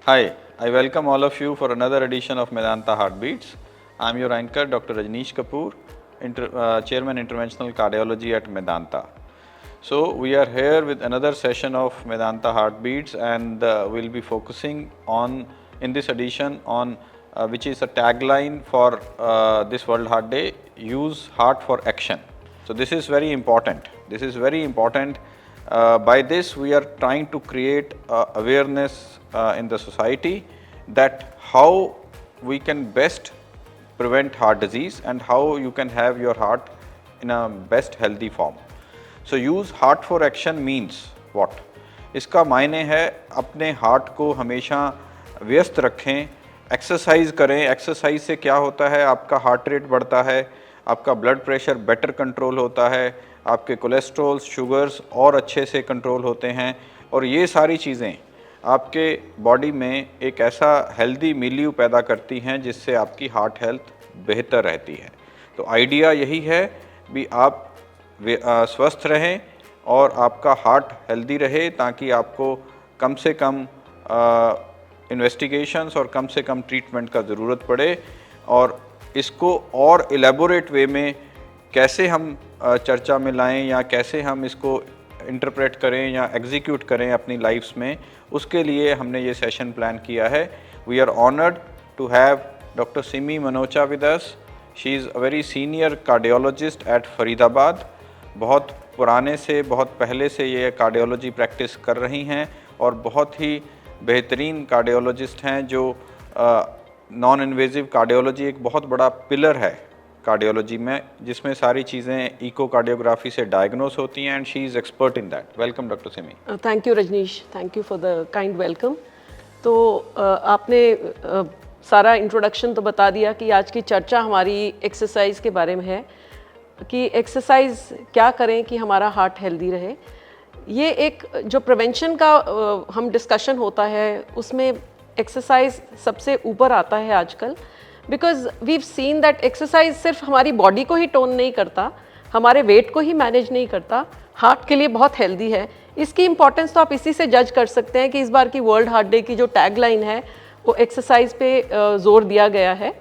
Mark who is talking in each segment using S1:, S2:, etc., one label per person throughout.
S1: Hi, I welcome all of you for another edition of Medanta Heartbeats. I'm your anchor, Dr. Rajneesh Kapoor, Chairman Interventional Cardiology at Medanta. So we are here with another session of Medanta Heartbeats, and we'll be focusing on, in this edition, on which is a tagline for this World Heart Day: use heart for action. So this is very important. This is very important. By this, we are trying to create awareness in the society that how we can best prevent heart disease and how you can have your heart in a best healthy form. So use heart for action means what? इसका मायने है अपने heart को हमेशा व्यस्त रखें, exercise करें। Exercise से क्या होता है, आपका हार्ट रेट बढ़ता है, आपका ब्लड प्रेशर बेटर कंट्रोल होता है, आपके कोलेस्ट्रॉल शुगर्स और अच्छे से कंट्रोल होते हैं, और ये सारी चीज़ें आपके बॉडी में एक ऐसा हेल्दी मिलियू पैदा करती हैं जिससे आपकी हार्ट हेल्थ बेहतर रहती है। तो आइडिया यही है भी आप स्वस्थ रहें और आपका हार्ट हेल्दी रहे, ताकि आपको कम से कम इन्वेस्टिगेशंस और कम से कम ट्रीटमेंट का ज़रूरत पड़े। और इसको और एलेबोरेट वे में कैसे हम चर्चा में लाएं या कैसे हम इसको इंटरप्रेट करें या एग्जीक्यूट करें अपनी लाइफ्स में, उसके लिए हमने ये सेशन प्लान किया है। We are honoured to have doctor Simi Manocha with us. She is a very senior cardiologist at Faridabad. बहुत पुराने से, बहुत पहले से ये कार्डियोलॉजी प्रैक्टिस कर रही हैं और बहुत ही बेहतरीन कार्डियोलॉजिस्ट हैं। जो नॉन इन्वेजिव कार्डियोलॉजी एक बहुत बड़ा पिलर है कार्डियोलॉजी में, जिसमें सारी चीज़ें इकोकार्डियोग्राफी से डायग्नोस होती हैं, and she is expert in that. Welcome doctor Simi.
S2: Thank you Rajneesh, thank you for the kind welcome. तो आपने सारा इंट्रोडक्शन तो बता दिया कि आज की चर्चा हमारी एक्सरसाइज के बारे में है कि एक्सरसाइज क्या करें कि हमारा हार्ट हेल्दी रहे। ये एक जो प्रिवेंशन का हम डिस्कशन होता है उसमें एक्सरसाइज सबसे ऊपर आता है आजकल, because we've seen that exercise सिर्फ हमारी बॉडी को ही टोन नहीं करता, हमारे वेट को ही मैनेज नहीं करता, हार्ट के लिए बहुत हेल्दी है। इसकी इंपॉर्टेंस तो आप इसी से जज कर सकते हैं कि इस बार की वर्ल्ड हार्ट डे की जो टैगलाइन है वो एक्सरसाइज पे जोर दिया गया है।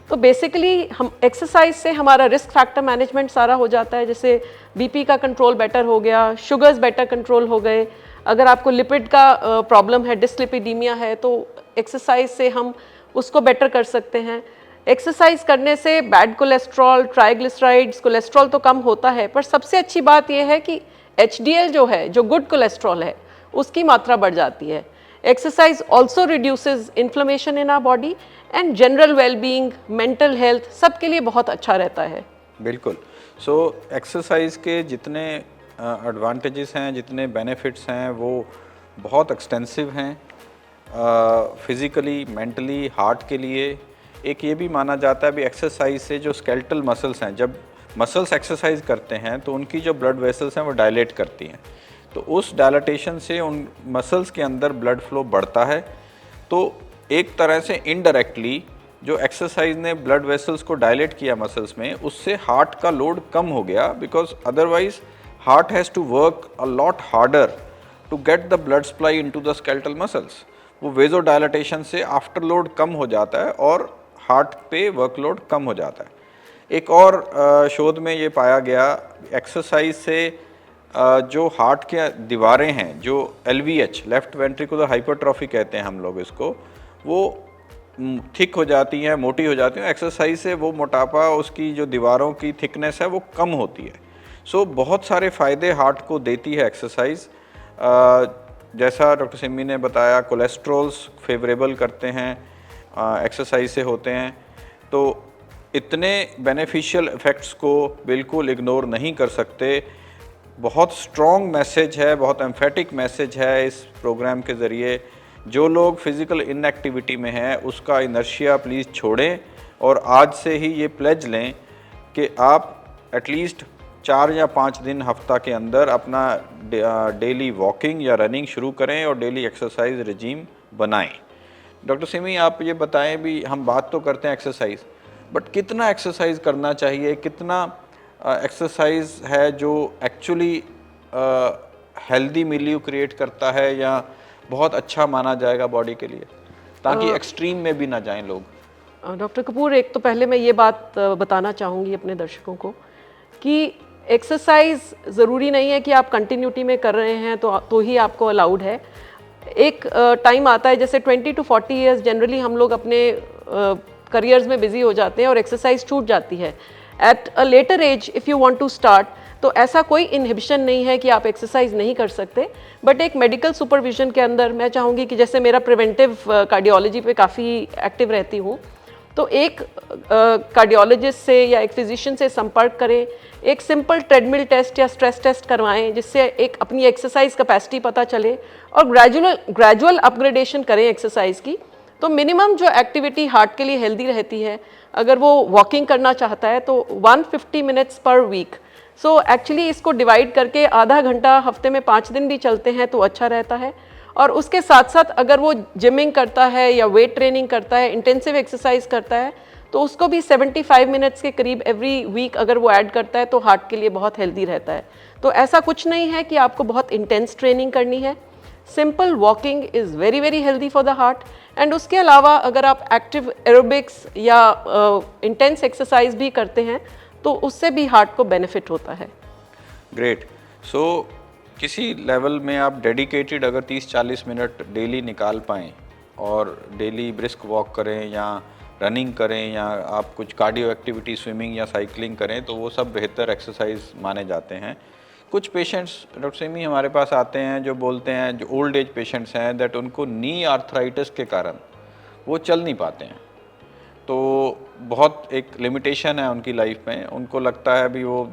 S2: तो बेसिकली हम एक्सरसाइज से हमारा रिस्क फैक्टर मैनेजमेंट सारा हो जाता है, जैसे बीपी का कंट्रोल बेटर हो गया, शुगर्स बेटर कंट्रोल हो गए। अगर आपको लिपिड का प्रॉब्लम है, डिसलिपिडीमिया है, तो एक्सरसाइज से हम उसको बेटर कर सकते हैं। एक्सरसाइज करने से बैड कोलेस्ट्रॉल, ट्राइग्लिसराइड्स, कोलेस्ट्रॉल तो कम होता है, पर सबसे अच्छी बात यह है कि एचडीएल जो है, जो गुड कोलेस्ट्रॉल है, उसकी मात्रा बढ़ जाती है। Exercise also reduces inflammation in our body and general wellbeing, mental health, सबके लिए बहुत अच्छा रहता है।
S1: बिल्कुल। सो एक्सरसाइज के जितने एडवांटेजेस हैं, जितने बेनिफिट्स हैं, वो बहुत एक्सटेंसिव हैं, फिज़िकली, मेंटली, हार्ट के लिए। एक ये भी माना जाता है भी एक्सरसाइज से जो स्केलेटल मसल्स हैं, जब मसल्स एक्सरसाइज करते हैं तो उनकी जो ब्लड वेसल्स हैं वो डायलेट करती हैं, तो उस डायलेटेशन से उन मसल्स के अंदर ब्लड फ्लो बढ़ता है। तो एक तरह से इनडायरेक्टली जो एक्सरसाइज ने ब्लड वेसल्स को डायलेट किया मसल्स में, उससे हार्ट का लोड कम हो गया, because otherwise heart has to work a lot harder to get the blood supply into the skeletal muscles. वो वेजो डायलेटेशन से आफ्टर लोड कम हो जाता है और हार्ट पे वर्कलोड कम हो जाता है। एक और शोध में ये पाया गया, एक्सरसाइज से जो हार्ट के दीवारें हैं, जो LVH, लेफ्ट वेंट्रिकुलर हाइपरट्रॉफी कहते हैं हम लोग इसको, वो थिक हो जाती हैं, मोटी हो जाती हैं। एक्सरसाइज से वो मोटापा, उसकी जो दीवारों की थिकनेस है वो कम होती है। सो बहुत सारे फ़ायदे हार्ट को देती है एक्सरसाइज। जैसा डॉक्टर सिमी ने बताया, कोलेस्ट्रॉल्स फेवरेबल करते हैं, एक्सरसाइज से होते हैं। तो इतने बेनिफिशियल इफ़ेक्ट्स को बिल्कुल इग्नोर नहीं कर सकते। बहुत स्ट्रॉन्ग मैसेज है, बहुत एम्फेटिक मैसेज है इस प्रोग्राम के ज़रिए। जो लोग फिज़िकल इनएक्टिविटी में हैं उसका इनर्शिया प्लीज़ छोड़ें, और आज से ही ये प्लेज लें कि आप एटलीस्ट 4 या 5 दिन हफ्ता के अंदर अपना डेली वॉकिंग या रनिंग शुरू करें और डेली एक्सरसाइज रिजीम बनाएं। डॉक्टर सिमी, आप ये बताएं भी, हम बात तो करते हैं एक्सरसाइज, बट कितना एक्सरसाइज करना चाहिए, कितना एक्सरसाइज है जो एक्चुअली हेल्दी मिलियू क्रिएट करता है या बहुत अच्छा माना जाएगा बॉडी के लिए? ताकि एक्सट्रीम में भी ना जाएं लोग?
S2: डॉक्टर कपूर, एक तो पहले मैं ये बात बताना चाहूँगी अपने दर्शकों को कि एक्सरसाइज ज़रूरी नहीं है कि आप कंटिन्यूटी में कर रहे हैं तो ही आपको अलाउड है। एक टाइम आता है, जैसे 20 to 40 ईयर्स जनरली हम लोग अपने करियर्स में बिजी हो जाते हैं और एक्सरसाइज छूट जाती है। At a later age if you want to start, तो ऐसा कोई इनहिबिशन नहीं है कि आप एक्सरसाइज नहीं कर सकते, बट एक मेडिकल सुपरविजन के अंदर मैं चाहूँगी कि जैसे मेरा प्रिवेंटिव कार्डियोलॉजी पे काफ़ी एक्टिव रहती हूँ, तो एक कार्डियोलॉजिस्ट से या एक फिजिशियन से संपर्क करें, एक सिंपल ट्रेडमिल टेस्ट या स्ट्रेस टेस्ट करवाएं जिससे एक अपनी एक्सरसाइज कैपेसिटी पता चले, और ग्रेजुअल अपग्रेडेशन करें एक्सरसाइज की। तो मिनिमम जो एक्टिविटी हार्ट के लिए हेल्दी रहती है, अगर वो वॉकिंग करना चाहता है तो 150 minutes per week. So actually इसको डिवाइड करके आधा घंटा हफ्ते में 5 दिन भी चलते हैं तो अच्छा रहता है। और उसके साथ साथ अगर वो जिमिंग करता है या वेट ट्रेनिंग करता है, इंटेंसिव एक्सरसाइज करता है, तो उसको भी 75 मिनट्स के करीब एवरी वीक अगर वो ऐड करता है तो हार्ट के लिए बहुत हेल्दी रहता है। तो ऐसा कुछ नहीं है कि आपको बहुत इंटेंस ट्रेनिंग करनी है। Simple walking is very very healthy for the heart. And उसके अलावा अगर आप एक्टिव एरोबिक्स या इंटेंस एक्सरसाइज भी करते हैं तो उससे भी हार्ट को बेनिफिट होता है।
S1: ग्रेट। सो किसी लेवल में आप डेडिकेटेड अगर 30-40 मिनट डेली निकाल पाएँ और डेली ब्रिस्क वॉक करें या रनिंग करें या आप कुछ कार्डियो एक्टिविटी स्विमिंग या साइकिलिंग करें, तो वो सब बेहतर एक्सरसाइज माने जाते हैं। कुछ पेशेंट्स डॉक्टर सेमी हमारे पास आते हैं जो बोलते हैं, जो ओल्ड एज पेशेंट्स हैं, दैट उनको नी आर्थराइटिस के कारण वो चल नहीं पाते हैं, तो बहुत एक लिमिटेशन है उनकी लाइफ में, उनको लगता है अभी वो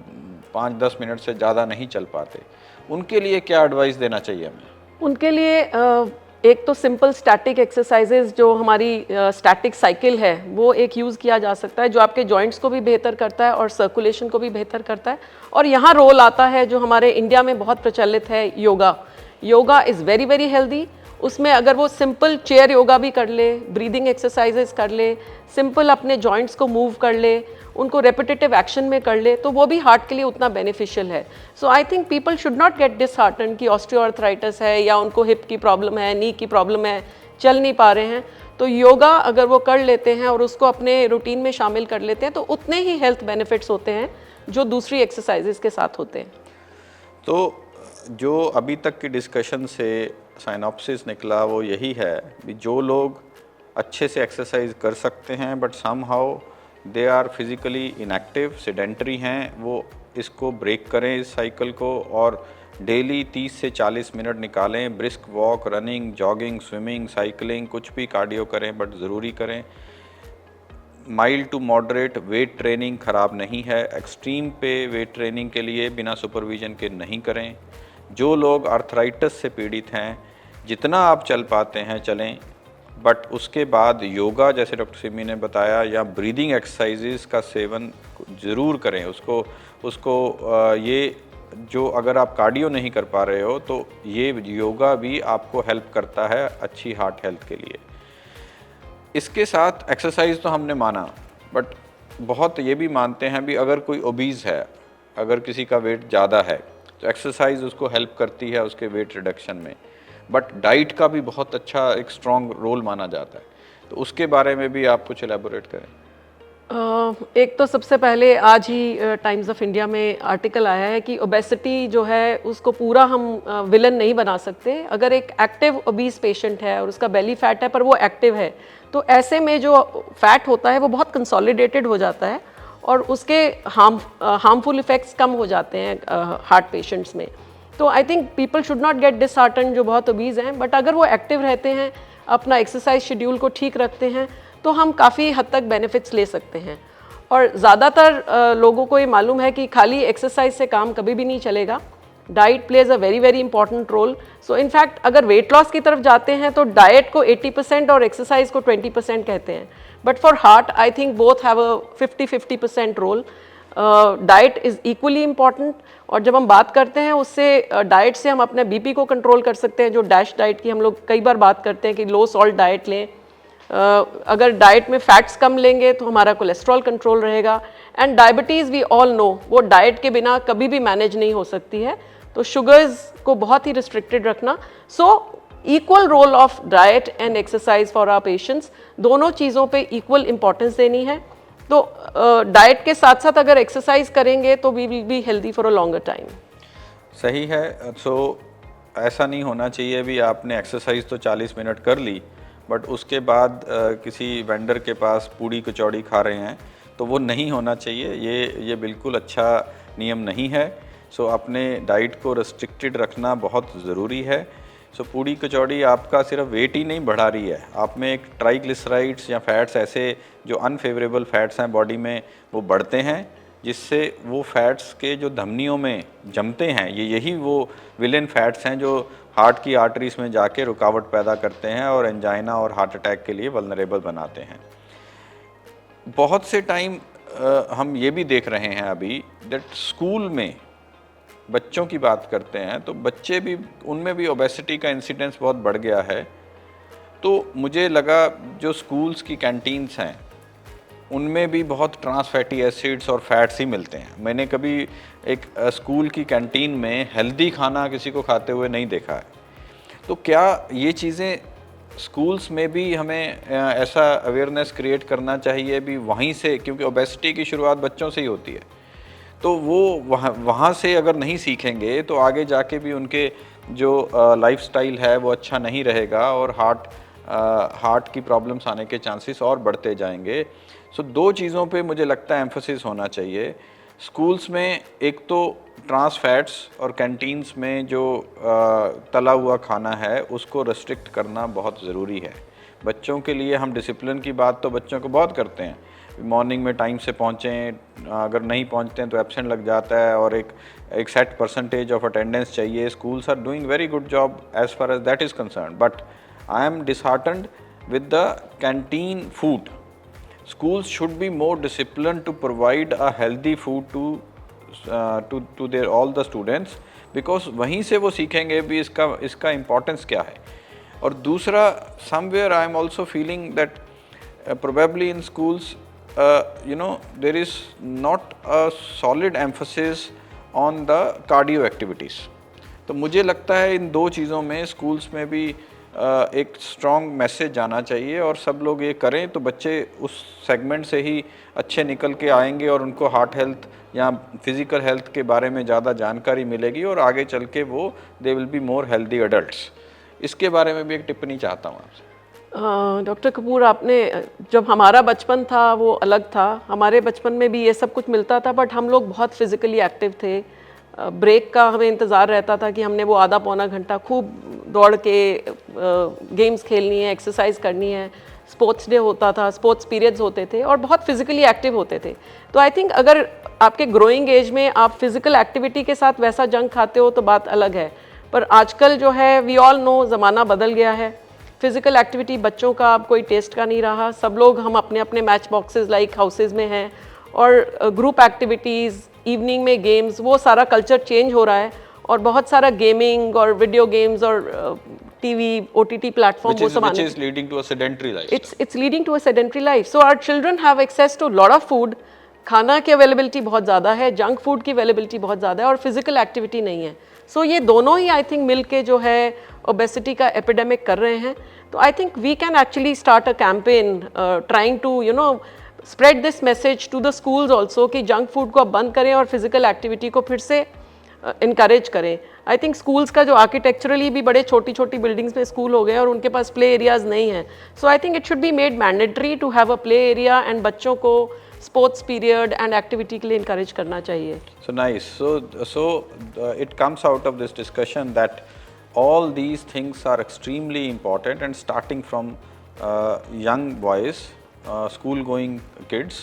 S1: 5-10 मिनट से ज़्यादा नहीं चल पाते। उनके लिए क्या एडवाइस देना चाहिए हमें?
S2: उनके लिए एक तो सिंपल स्टैटिक एक्सरसाइजेज, जो हमारी स्टैटिक साइकिल है, वो एक यूज़ किया जा सकता है जो आपके जॉइंट्स को भी बेहतर करता है और सर्कुलेशन को भी बेहतर करता है। और यहाँ रोल आता है जो हमारे इंडिया में बहुत प्रचलित है, yoga. Yoga is very very healthy. उसमें अगर वो सिंपल चेयर योगा भी कर ले, ब्रीदिंग एक्सरसाइजेज कर ले, सिंपल अपने जॉइंट्स को मूव कर ले, उनको रेपिटेटिव एक्शन में कर ले, तो वो भी हार्ट के लिए उतना बेनिफिशियल है। So I think people should not get disheartened कि ऑस्टियोआर्थराइटिस है या उनको हिप की प्रॉब्लम है, नी की प्रॉब्लम है, चल नहीं पा रहे हैं। तो योगा अगर वो कर लेते हैं और उसको अपने रूटीन में शामिल कर लेते हैं तो उतने ही हेल्थ बेनिफिट्स होते हैं जो दूसरी एक्सरसाइजेज के साथ होते हैं।
S1: तो जो अभी तक की डिस्कशन से साइनॉप्सिस निकला वो यही है कि जो लोग अच्छे से एक्सरसाइज कर सकते हैं but somehow they are physically inactive, sedentary हैं, वो इसको ब्रेक करें इस साइकिल को और डेली 30 से 40 मिनट निकालें। Brisk walk, running, jogging, swimming, cycling, कुछ भी कार्डियो करें बट ज़रूरी करें। Mild to moderate weight training ख़राब नहीं है। एक्सट्रीम पे वेट ट्रेनिंग के लिए बिना सुपरविज़न के नहीं करें। जो लोग आर्थराइटिस से पीड़ित हैं, जितना आप चल पाते हैं चलें, बट उसके बाद योगा जैसे डॉक्टर सिमी ने बताया या ब्रीदिंग एक्सरसाइजेस का सेवन ज़रूर करें। उसको ये जो अगर आप कार्डियो नहीं कर पा रहे हो तो ये योगा भी आपको हेल्प करता है अच्छी हार्ट हेल्थ के लिए। इसके साथ एक्सरसाइज तो हमने माना, बट बहुत ये भी मानते हैं भी अगर कोई ओबीज़ है, अगर किसी का वेट ज़्यादा है तो एक्सरसाइज उसको हेल्प करती है उसके वेट रिडक्शन में, बट डाइट का भी बहुत अच्छा एक स्ट्रॉन्ग रोल माना जाता है। तो उसके बारे में भी आप कुछ एलैबोरेट करें।
S2: एक तो सबसे पहले आज ही टाइम्स ऑफ इंडिया में आर्टिकल आया है कि ओबेसिटी जो है उसको पूरा हम विलन नहीं बना सकते। अगर एक एक्टिव ओबीस पेशेंट है और उसका बेली फैट है पर वो एक्टिव है, तो ऐसे में जो फैट होता है वो बहुत कंसोलिडेटेड हो जाता है और उसके हार्मफुल इफ़ेक्ट्स कम हो जाते हैं हार्ट पेशेंट्स में। तो I think people should not get disheartened जो बहुत ओबीज़ हैं, बट अगर वो एक्टिव रहते हैं, अपना एक्सरसाइज शेड्यूल को ठीक रखते हैं, तो हम काफ़ी हद तक बेनिफिट्स ले सकते हैं। और ज़्यादातर लोगों को ये मालूम है कि खाली एक्सरसाइज से काम कभी भी नहीं चलेगा। Diet plays a very very important role. So in fact अगर वेट लॉस की तरफ जाते हैं तो डाइट को 80% और एक्सरसाइज को 20% कहते हैं, but for heart I think both have a 50-50% role. Diet is equally important. और जब हम बात करते हैं उससे डाइट से हम अपने बीपी को कंट्रोल कर सकते हैं, जो डैश डाइट की हम लोग कई बार बात करते हैं कि लो सॉल्ट डाइट लें। अगर डाइट में फैट्स कम लेंगे तो हमारा कोलेस्ट्रॉल कंट्रोल रहेगा। And diabetes we all know वो डाइट के बिना कभी भी मैनेज नहीं हो सकती है, तो शुगर्स को बहुत ही रिस्ट्रिक्टेड रखना। So equal role of diet and exercise for our patients, दोनों चीज़ों पे इक्वल इम्पोर्टेंस देनी है। तो डाइट के साथ साथ अगर एक्सरसाइज करेंगे तो we will be healthy for a longer time.
S1: सही है। सो ऐसा नहीं होना चाहिए भी आपने एक्सरसाइज तो 40 मिनट कर ली बट उसके बाद किसी वेंडर के पास पूड़ी कचौड़ी खा रहे हैं, तो वो नहीं होना चाहिए। ये बिल्कुल अच्छा नियम नहीं है। सो अपने डाइट को रेस्ट्रिक्टेड रखना बहुत ज़रूरी है। सो पूड़ी कचौड़ी आपका सिर्फ वेट ही नहीं बढ़ा रही है, आप में एक ट्राइग्लिसराइड्स या फैट्स ऐसे जो अनफेवरेबल फैट्स हैं बॉडी में वो बढ़ते हैं, जिससे वो फैट्स के जो धमनियों में जमते हैं, यही वो विलेन फैट्स हैं जो हार्ट की आर्टरीज में जाके रुकावट पैदा करते हैं और एंजाइना और हार्ट अटैक के लिए वल्नरेबल बनाते हैं। बहुत से टाइम हम ये भी देख रहे हैं अभी दैट स्कूल में बच्चों की बात करते हैं तो बच्चे भी, उनमें भी ओबेसिटी का इंसिडेंस बहुत बढ़ गया है। तो मुझे लगा जो स्कूल्स की कैंटीन्स हैं उनमें भी बहुत ट्रांस फैटी एसिड्स और फैट्स ही मिलते हैं। मैंने कभी एक स्कूल की कैंटीन में हेल्दी खाना किसी को खाते हुए नहीं देखा है। तो क्या ये चीज़ें स्कूल्स में भी हमें ऐसा अवेयरनेस क्रिएट करना चाहिए भी वहीं से, क्योंकि ओबेसिटी की शुरुआत बच्चों से ही होती है। तो वो वहाँ से अगर नहीं सीखेंगे तो आगे जाके भी उनके जो लाइफस्टाइल है वो अच्छा नहीं रहेगा और हार्ट की प्रॉब्लम्स आने के चांसेस और बढ़ते जाएंगे। सो दो चीज़ों पे मुझे लगता है एम्फोसिस होना चाहिए स्कूल्स में। एक तो ट्रांस फैट्स और कैंटीन्स में जो तला हुआ खाना है उसको रेस्ट्रिक्ट करना बहुत ज़रूरी है बच्चों के लिए। हम डिसिप्लिन की बात तो बच्चों को बहुत करते हैं, मॉर्निंग में टाइम से पहुँचें, अगर नहीं पहुँचते हैं तो एब्सेंट लग जाता है और एक सेट परसेंटेज ऑफ अटेंडेंस चाहिए। Schools are doing very good job as far as that is concerned, but I am disheartened with the canteen food. Schools should be more disciplined to provide a healthy food to their all the students, because वहीं से वो सीखेंगे भी इसका importance क्या है। और दूसरा, somewhere I am also feeling that probably in schools there is not a solid emphasis on the cardio activities। तो मुझे लगता है इन दो चीज़ों में स्कूल्स में भी एक स्ट्रॉन्ग मैसेज जाना चाहिए और सब लोग ये करें तो बच्चे उस सेगमेंट से ही अच्छे निकल के आएंगे और उनको हार्ट हेल्थ या फिज़िकल हेल्थ के बारे में ज़्यादा जानकारी मिलेगी और आगे चल के वो they will be more healthy adults. इसके बारे में भी एक टिप्पणी चाहता हूँ आपसे।
S2: डॉक्टर कपूर, आपने, जब हमारा बचपन था वो अलग था। हमारे बचपन में भी ये सब कुछ मिलता था बट हम लोग बहुत फिज़िकली एक्टिव थे। ब्रेक का हमें इंतज़ार रहता था कि हमने वो आधा पौना घंटा खूब दौड़ के गेम्स खेलनी है, एक्सरसाइज करनी है। स्पोर्ट्स डे होता था, स्पोर्ट्स पीरियड्स होते थे और बहुत फिजिकली एक्टिव होते थे। तो आई थिंक अगर आपके ग्रोइंग एज में आप फिजिकल एक्टिविटी के साथ वैसा जंक खाते हो तो बात अलग है, पर आजकल जो है वी ऑल नो ज़माना बदल गया है। फिजिकल एक्टिविटी बच्चों का अब कोई टेस्ट का नहीं रहा। सब लोग हम अपने अपने मैच बॉक्सेस लाइक हाउसेज में हैं और ग्रुप एक्टिविटीज़, इवनिंग में गेम्स, वो सारा कल्चर चेंज हो रहा है और बहुत सारा गेमिंग और वीडियो गेम्स और टीवी, ओटीटी प्लेटफॉर्म, वो सब आने,
S1: which is leading to a sedentary lifestyle.
S2: It's leading to a sedentary life. So our children have access to lot of food. खाना की अवेलेबिलिटी बहुत ज़्यादा है, जंक फूड की अवेलेबिलिटी बहुत ज़्यादा है और फिजिकल एक्टिविटी नहीं है। सो ये दोनों ही आई थिंक मिल के जो है ओबेसिटी का एपिडेमिक कर रहे हैं। तो I think we can actually start a campaign trying to spread this message to the schools also कि जंक फूड को अब बंद करें और फिजिकल एक्टिविटी को फिर से इनकरेज करें। आई थिंक स्कूल्स का जो आर्किटेक्चरली भी बड़े छोटी छोटी बिल्डिंग्स में स्कूल हो गए और उनके पास प्ले एरियाज नहीं हैं। So I think it should be made mandatory to have a play area and बच्चों को स्पोर्ट्स पीरियड एंड एक्टिविटी के लिए इनकरेज करना चाहिए।
S1: So nice. So it comes out of this discussion that all these things are extremely important, and starting from young boys, school-going kids,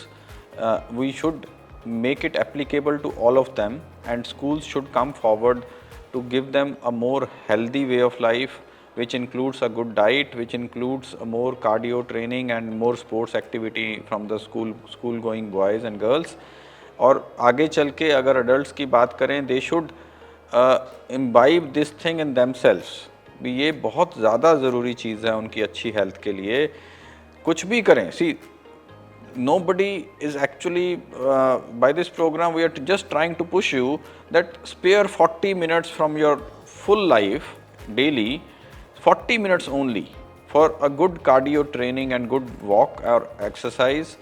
S1: we should make it applicable to all of them, and schools should come forward to give them a more healthy way of life, which includes a good diet, which includes a more cardio training and more sports activity from the school going boys and girls. और आगे चल के अगर adults की बात करें, they should imbibe this thing in themselves. भी ये बहुत ज़्यादा ज़रूरी चीज़ है उनकी अच्छी हेल्थ के लिए। कुछ भी करें, see, nobody is actually by this program we are just trying to push you that spare 40 minutes from your full life daily 40 minutes only for a good cardio training and good walk or exercise,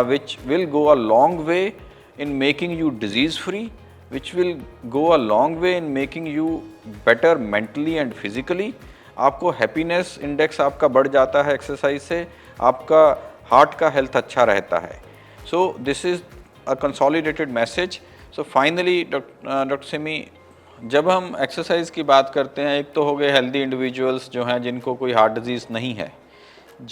S1: which will go a long way in making you disease free, which will go a long way in making you better mentally and physically. आपको happiness index आपका बढ़ जाता है exercise से, आपका heart का health अच्छा रहता है. So this is a consolidated message. So finally doctor Simi, जब हम एक्सरसाइज की बात करते हैं, एक तो हो गए हेल्दी इंडिविजुअल्स जो हैं जिनको कोई हार्ट डिजीज़ नहीं है.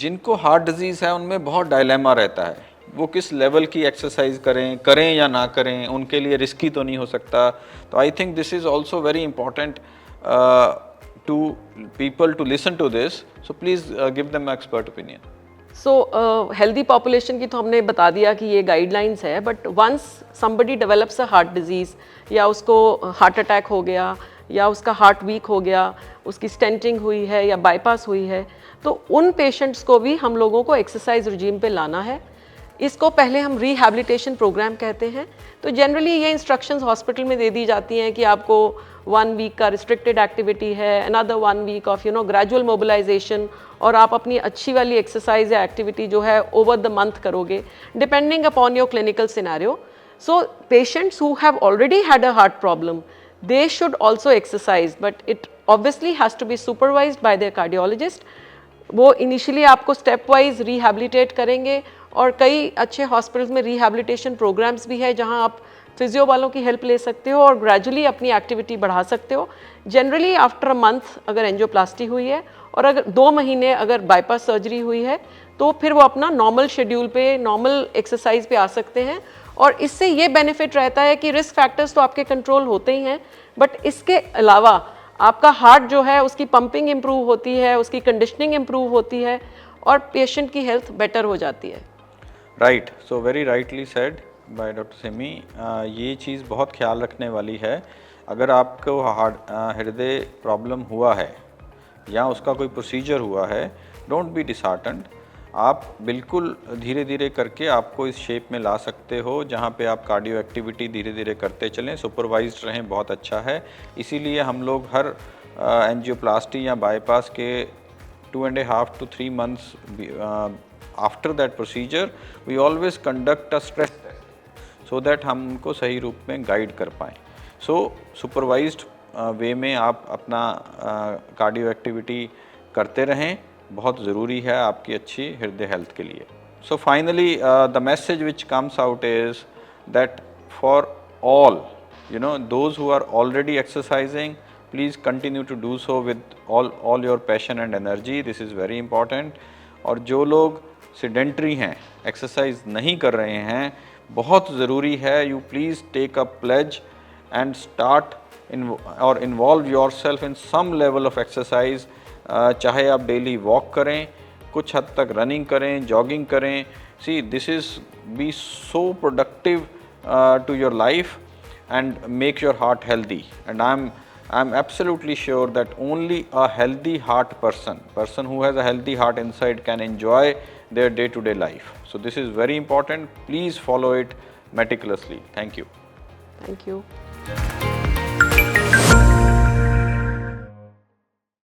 S1: जिनको हार्ट डिजीज़ है उनमें बहुत डायलेमा रहता है, वो किस लेवल की एक्सरसाइज करें या ना करें, उनके लिए रिस्की तो नहीं हो सकता. तो I think this is also very important to people to listen to this. So please give them expert opinion.
S2: So healthy population की तो हमने बता दिया कि ये गाइडलाइंस है, but once somebody develops a heart disease, या उसको हार्ट अटैक हो गया, या उसका हार्ट वीक हो गया, उसकी स्टेंटिंग हुई है या बाईपास हुई है, तो उन पेशेंट्स को भी हम लोगों को एक्सरसाइज रिजीम पे लाना है. इसको पहले हम रिहैबिलिटेशन प्रोग्राम कहते हैं. तो जनरली ये इंस्ट्रक्शंस हॉस्पिटल में दे दी जाती हैं कि आपको 1 वीक का रिस्ट्रिक्टेड एक्टिविटी है, another 1 week of gradual mobilisation, और आप अपनी अच्छी वाली एक्सरसाइज या एक्टिविटी जो है ओवर द मंथ करोगे, depending upon your clinical scenario. So patients who have already had a heart problem, they should also exercise, but it obviously has to be supervised by their cardiologist. वो initially आपको step wise rehabilitate करेंगे, और कई अच्छे hospitals में rehabilitation programmes भी है जहां आप फिजियो वालों की हेल्प ले सकते हो और ग्रेजुअली अपनी एक्टिविटी बढ़ा सकते हो. जनरली आफ्टर अ मंथ अगर एंजियोप्लास्टी हुई है, और अगर 2 महीने अगर बाईपास सर्जरी हुई है, तो फिर वो अपना नॉर्मल शेड्यूल पे, नॉर्मल एक्सरसाइज पे आ सकते हैं. और इससे ये बेनिफिट रहता है कि रिस्क फैक्टर्स तो आपके कंट्रोल होते ही हैं, बट इसके अलावा आपका हार्ट जो है उसकी पंपिंग इम्प्रूव होती है, उसकी कंडीशनिंग इम्प्रूव होती है, और पेशेंट की हेल्थ बेटर हो जाती है.
S1: Right. So very rightly said by doctor Simi. ये चीज़ बहुत ख्याल रखने वाली है. अगर आपको हृदय प्रॉब्लम हुआ है या उसका कोई प्रोसीजर हुआ है, डोंट बी डिसहार्टन्ड. आप बिल्कुल धीरे धीरे करके आपको इस शेप में ला सकते हो जहाँ पे आप कार्डियो एक्टिविटी धीरे धीरे करते चलें, सुपरवाइज्ड रहें, बहुत अच्छा है. इसीलिए हम लोग हर एंजियोप्लास्टी या बाईपास के 2.5 to 3 months after that procedure we always conduct a stress test, so that हम उनको सही रूप में गाइड कर पाएँ. सो सुपरवाइज्ड वे में आप अपना कार्डियो एक्टिविटी करते रहें, बहुत ज़रूरी है आपकी अच्छी हृदय हेल्थ के लिए. So finally the message which comes out is that for all, those who are already exercising, please continue to do so with all your passion and energy. This is very important. और जो लोग sedentary हैं, exercise नहीं कर रहे हैं, बहुत ज़रूरी है, you please take a pledge and start और involve your self in some level of exercise. चाहे आप डेली वॉक करें, कुछ हद तक रनिंग करें, जॉगिंग करें. See this is be so productive to your life and make your heart healthy. And I'm absolutely sure that only a healthy heart person who has a healthy heart inside can enjoy their day-to-day life. So this is very important. Please follow it meticulously. Thank you.
S2: Thank you.